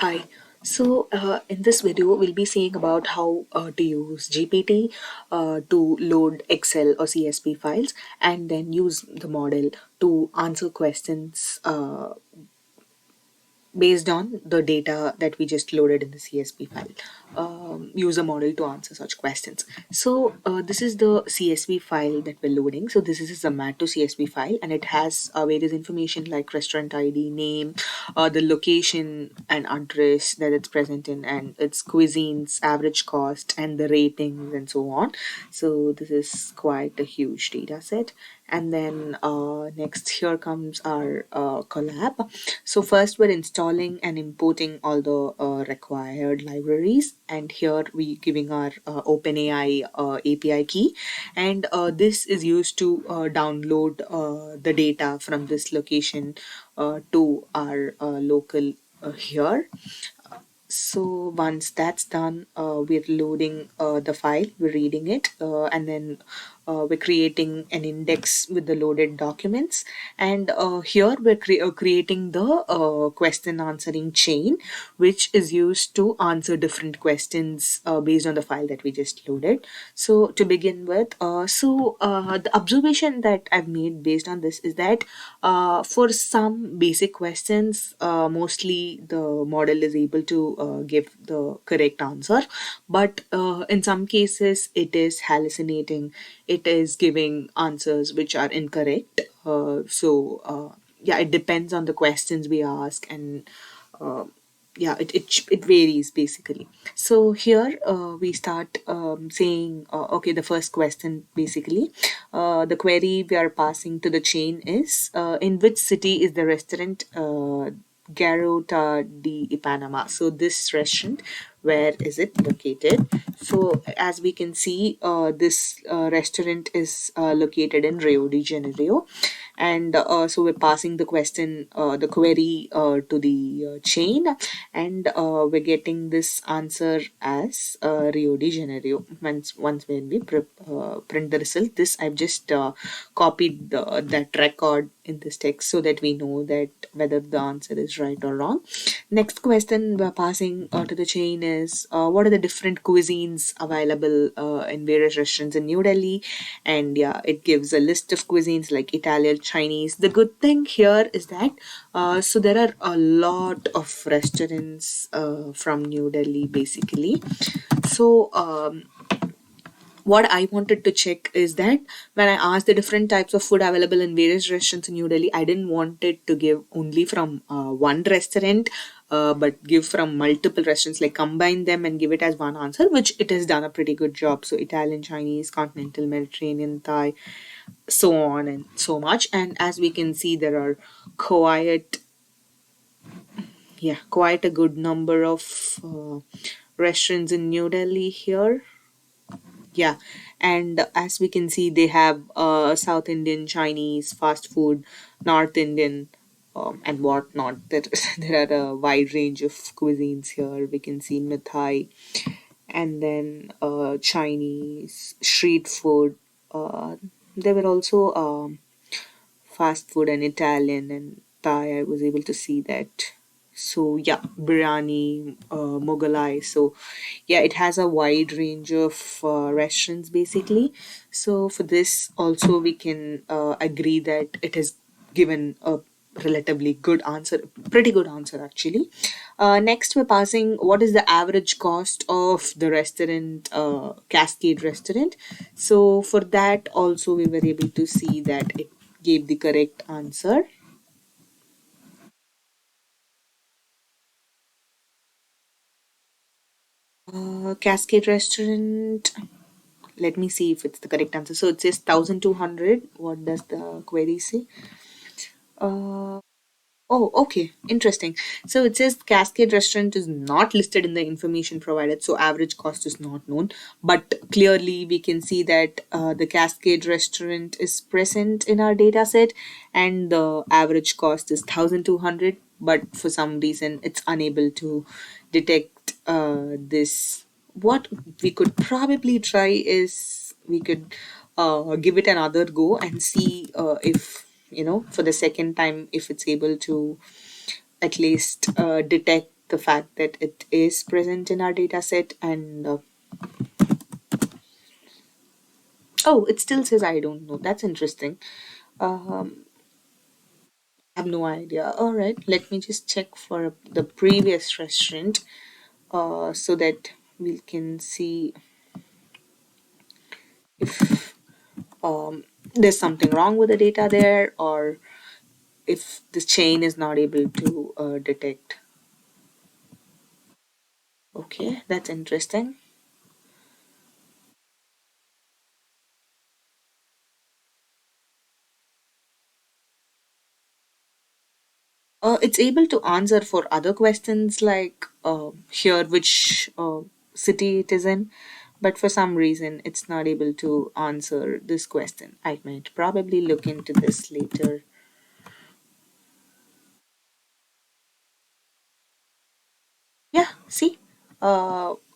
Hi. In this video, we'll be seeing about how to use GPT to load Excel or CSV files and then use the model to answer questions based on the data that we just loaded in the CSV file. Use a model to answer such questions. This is the CSV file that we're loading. So this is a Zomato CSV file, and it has various information like restaurant ID, name, the location and address that it's present in, and its cuisines, average cost, and the ratings, and so on. So this is quite a huge data set. And then next here comes our collab. So first we're installing and importing all the required libraries, and here we giving our OpenAI API key, and this is used to download the data from this location to our local here. So once that's done, we're loading the file, we're reading it, and then we're creating an index with the loaded documents. And here we're creating the question answering chain, which is used to answer different questions based on the file that we just loaded. So to begin with, the observation that I've made based on this is that for some basic questions, mostly the model is able to give the correct answer, but in some cases it is hallucinating. It is giving answers which are incorrect. Yeah, it depends on the questions we ask, and uh, yeah, it varies basically. So here we start saying okay, the first question basically, the query we are passing to the chain is in which city is the restaurant Garota de Ipanema. So this restaurant, where is it located? So as we can see, this restaurant is located in Rio de Janeiro, and so we're passing the question, the query to the chain, and we're getting this answer as Rio de Janeiro. Once when we print the result, this I've just copied that record in this text so that we know that whether the answer is right or wrong. Next question we're passing to the chain is what are the different cuisines available in various restaurants in New Delhi? And yeah, it gives a list of cuisines like Italian, Chinese. The good thing here is that so there are a lot of restaurants from New Delhi basically. So what I wanted to check is that when I asked the different types of food available in various restaurants in New Delhi, I didn't want it to give only from one restaurant, but give from multiple restaurants, like combine them and give it as one answer, which it has done a pretty good job. So Italian, Chinese, continental, Mediterranean, Thai, so on and so much. And as we can see, there are quite quite a good number of restaurants in New Delhi here. Yeah, and as we can see, they have South Indian, Chinese, fast food, North Indian, and whatnot. There, there are a wide range of cuisines here. We can see Mithai, and then Chinese, street food. Uh, there were also fast food and Italian and Thai. I was able to see that. So yeah, biryani, Mughalai. So yeah, it has a wide range of restaurants basically. So for this also we can agree that it has given a relatively good answer, pretty good answer actually. Next we're passing what is the average cost of the restaurant, Cascade restaurant. So for that also we were able to see that it gave the correct answer. Cascade restaurant, let me see if it's the correct answer. So it says 1200. What does the query say? Oh, okay. Interesting. So it says Cascade Restaurant is not listed in the information provided, so average cost is not known. But clearly, we can see that the Cascade Restaurant is present in our data set, and the average cost is 1200. But for some reason, it's unable to detect this. What we could probably try is we could give it another go and see if, for the second time, if it's able to at least detect the fact that it is present in our data set. And oh, it still says I don't know. That's interesting. um, I have no idea. All right, let me just check for the previous restaurant, so that we can see if there's something wrong with the data there, or if the chain is not able to detect. Okay, that's interesting. It's able to answer for other questions like here which city it is in, but for some reason it's not able to answer this question. I might probably look into this later. Yeah, see,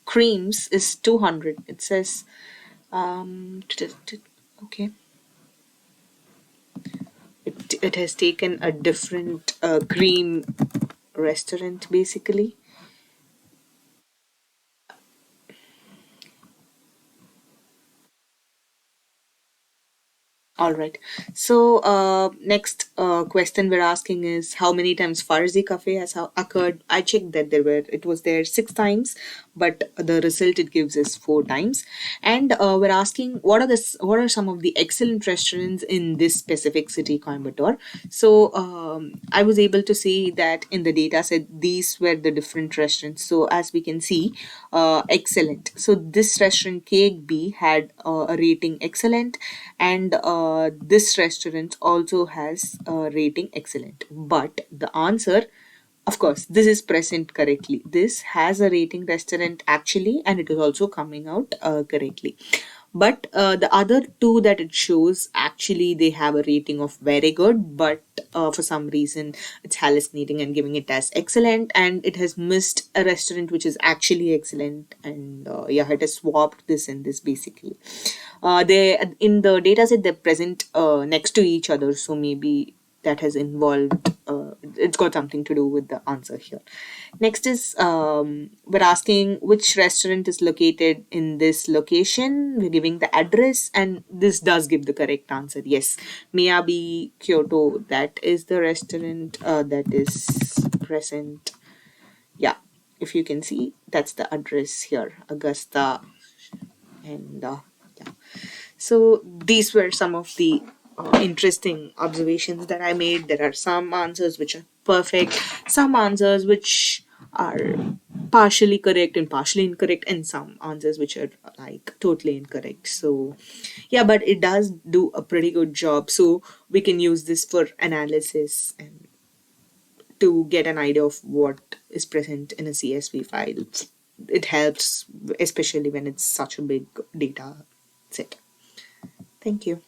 creams is 200. It says okay. It has taken a different cream restaurant basically. All right. So, next question we're asking is how many times Farzi Cafe has occurred? I checked that it was there 6 times, but the result it gives is 4 times. And we're asking what are some of the excellent restaurants in this specific city, Coimbatore. So, I was able to see that in the data set, these were the different restaurants. So, as we can see, excellent. So, this restaurant KB had a rating excellent, and this restaurant also has a rating excellent. But the answer, of course, this is present correctly. This has a rating restaurant actually, and it is also coming out correctly. But the other two that it shows, actually, they have a rating of very good, but for some reason it's hallucinating and giving it as excellent, and it has missed a restaurant which is actually excellent. And yeah, it has swapped this and this basically. They in the data set they're present next to each other, so maybe that has involved. It's got something to do with the answer here. Next is we're asking which restaurant is located in this location. We're giving the address, and this does give the correct answer. Yes, Miyabi Kyoto. That is the restaurant that is present. Yeah, if you can see, that's the address here, Augusta, and yeah. So these were some of the interesting observations that I made. There are some answers which are perfect, some answers which are partially correct and partially incorrect, and some answers which are like totally incorrect. So yeah, but it does do a pretty good job. So we can use this for analysis and to get an idea of what is present in a CSV file. It helps, especially when it's such a big data set. Thank you.